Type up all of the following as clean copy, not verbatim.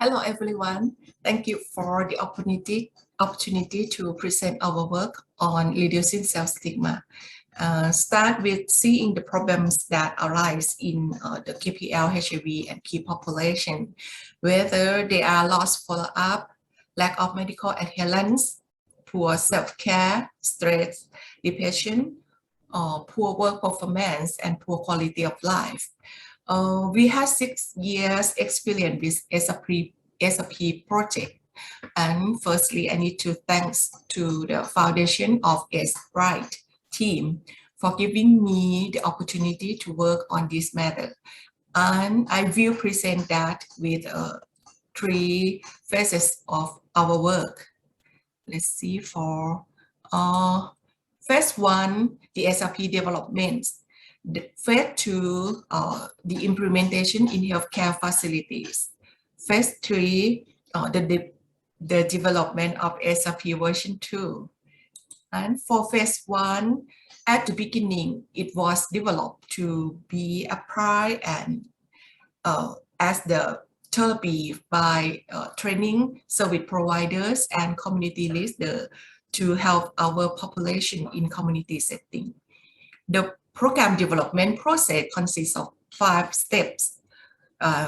Hello everyone. Thank you for the opportunity to present our work on reducing self-stigma. Start with seeing the problems that arise in the KPL, HIV, and key population, whether they are lost follow-up, lack of medical adherence, poor self-care, stress, depression, poor work performance, and poor quality of life. We had 6 years experience with SRP project. And firstly, I need to thanks to the foundation of S-Right team for giving me the opportunity to work on this matter. And I will present that with 3 phases of our work. Let's see for phase 1, the SRP development. Phase 2, the implementation in healthcare facilities. Phase 3, the development of SRP version 2. And for phase 1, at the beginning, it was developed to be applied and as the therapy by training service providers and community leaders to help our population in community setting. The program development process consists of 5 steps.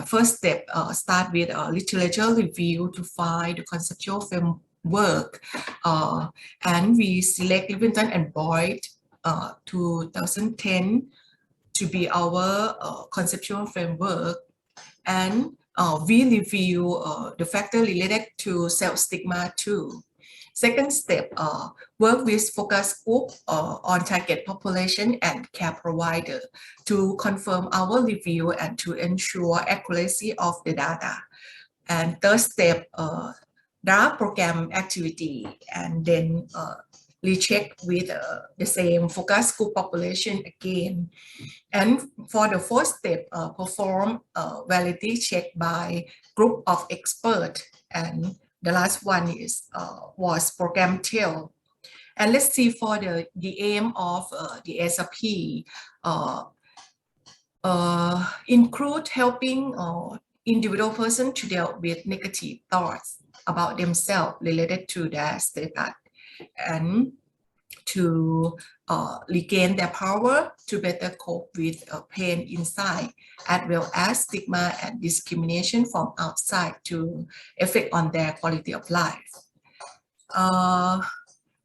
First step, start with a literature review to find the conceptual framework, and we select Livingston and Boyd 2010 to be our conceptual framework, and we review the factor related to self-stigma too. Second step, work with focus group on target population and care provider to confirm our review and to ensure accuracy of the data. And third step, draft program activity and then recheck with the same focus group population again. And for the fourth step, perform validity check by group of experts, and the last one is was program tail. And let's see for the aim of the SRP include helping individual person to deal with negative thoughts about themselves related to their status, and to regain their power to better cope with pain inside, as well as stigma and discrimination from outside to affect on their quality of life.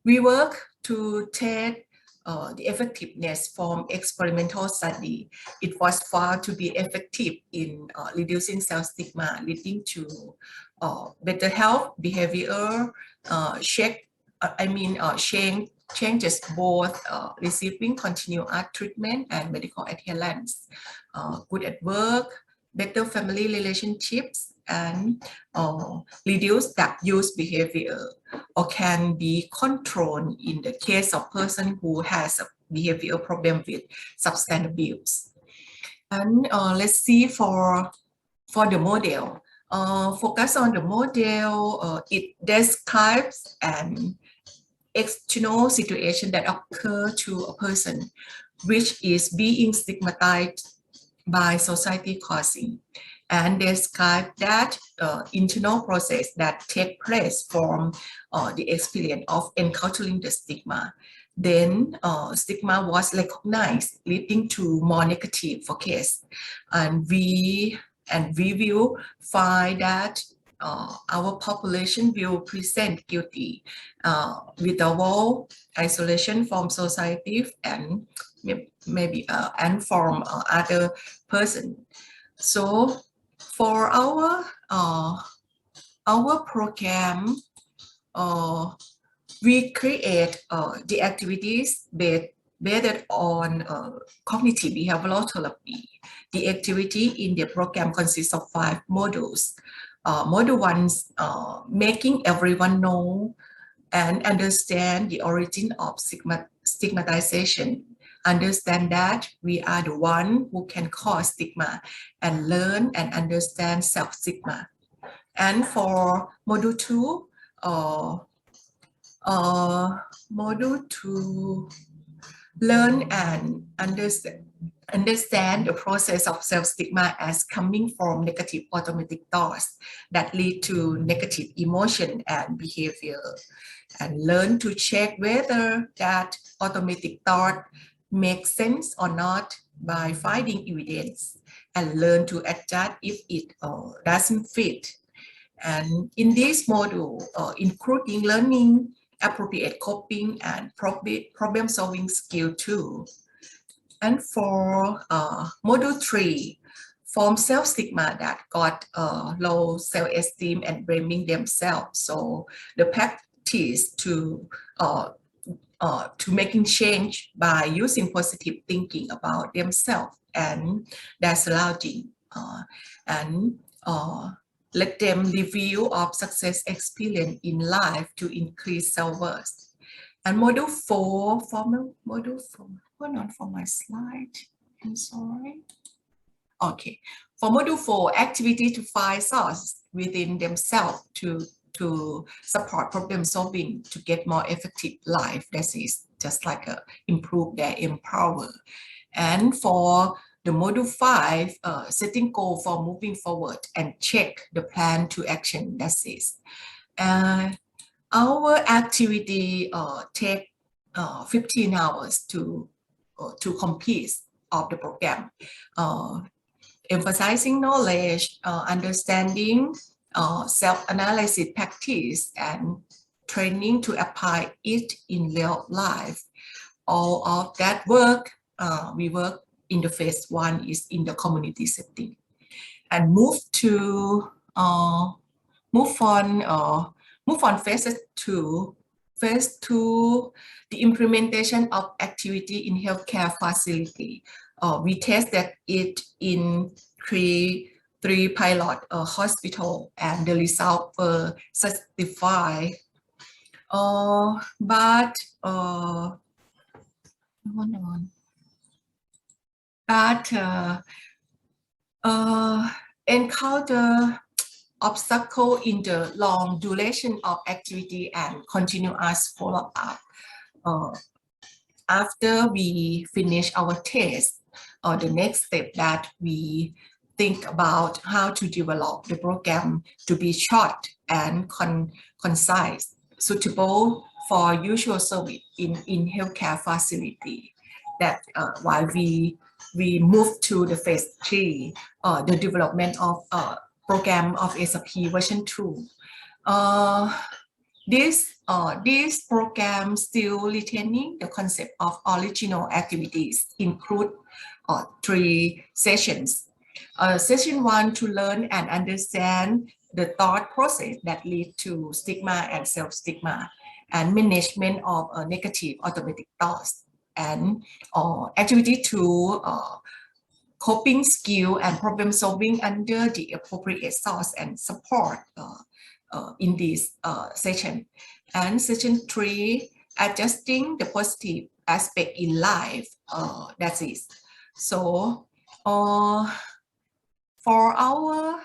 We work to test the effectiveness from experimental study. It was found to be effective in reducing self-stigma, leading to better health behavior, changes both receiving continuous treatment and medical adherence, good at work, better family relationships, and reduce drug use behavior, or can be controlled in the case of person who has a behavioral problem with substance abuse. And let's see for the model. Focus on the model. It describes an external situation that occur to a person which is being stigmatized by society causing, and describe that internal process that take place from the experience of encountering the stigma. Then stigma was recognized, leading to more negative focus, and we will find that our population will present guilty without isolation from society and maybe and from other person. So for our program, we create the activities based on cognitive behavioral therapy. The activity in the program consists of 5 modules. Module 1, making everyone know and understand the origin of stigmatization. Understand that we are the one who can cause stigma, and learn and understand self-stigma. And for module 2, learn and understand understand the process of self-stigma as coming from negative automatic thoughts that lead to negative emotion and behavior, and learn to check whether that automatic thought makes sense or not by finding evidence, and learn to adjust if it doesn't fit. And in this module, including learning appropriate coping and problem-solving skill too. And for module 3, form self-stigma that got low self-esteem and blaming themselves. So the practice to making change by using positive thinking about themselves and their surrounding, and let them review of success experience in life to increase self-worth. And module 4, module 4, hold on for my slide, I'm sorry. Okay, for module 4, activity to find source within themselves to support problem solving to get more effective life. That is just like improve their empower. And for the module 5, setting goal for moving forward and check the plan to action. That is. Our activity take 15 hours to complete of the program, emphasizing knowledge, understanding, self-analysis practice, and training to apply it in real life. All of that work, we work in the phase 1 is in the community setting, and move on phase 2. Phase 2, the implementation of activity in healthcare facility. We tested it in three pilot hospital, and the result were certified. But encounter obstacle in the long duration of activity and continuous follow-up. After we finish our test, the next step that we think about how to develop the program to be short and concise, suitable for usual service in healthcare facility. That while we move to the phase 3, the development of program of SRP version 2. This program still retaining the concept of original activities, include 3 sessions. Session 1 to learn and understand the thought process that lead to stigma and self-stigma, and management of negative automatic thoughts, and activity 2, coping skill and problem solving under the appropriate source and support in this session. And session 3, adjusting the positive aspect in life. That's it. So for our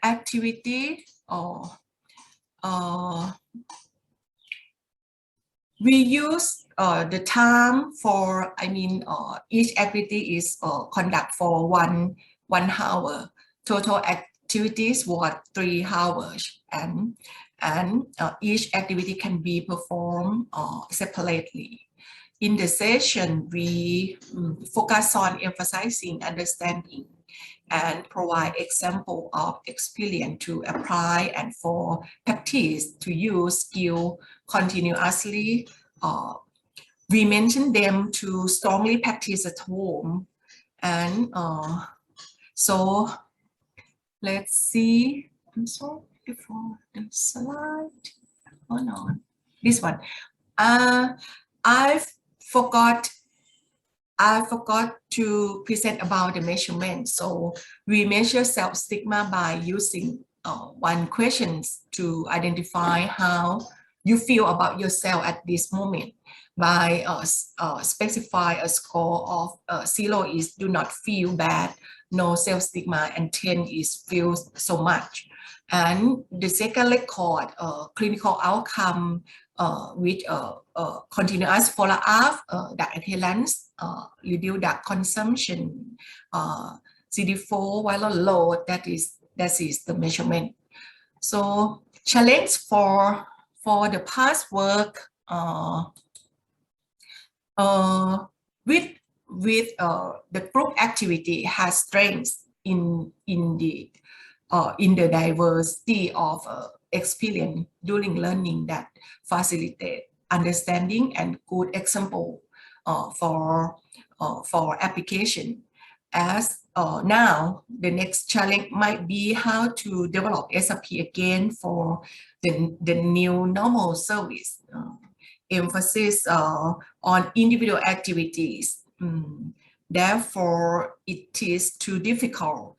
activity, we use the time for, each activity is conduct for one hour. Total activities was 3 hours, and each activity can be performed separately. In the session, we focus on emphasizing understanding and provide example of experience to apply, and for practice to use skill continuously. We mention them to strongly practice at home. And so let's see. I'm sorry before the slide. Hold on. This one. I forgot to present about the measurement. So we measure self-stigma by using 1 question to identify how you feel about yourself at this moment. By specify a score of 0 is do not feel bad, no self-stigma, and 10 is feels so much. And the second record, clinical outcome with continuous follow-up, drug adherence, reduce drug consumption, CD4 viral load. That is the measurement. So challenge for the past work with the group activity has strengths in the diversity of experience during learning that facilitate understanding and good example for application. As now, the next challenge might be how to develop SRP again for the new normal service. Emphasis on individual activities. Therefore, it is too difficult.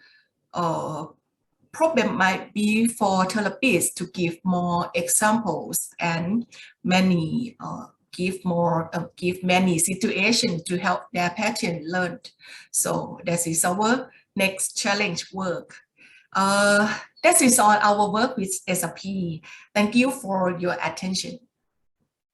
Problem might be for therapists to give more examples and give many situations to help their patient learn. So that is our next challenge work. That is all our work with SRP. Thank you for your attention.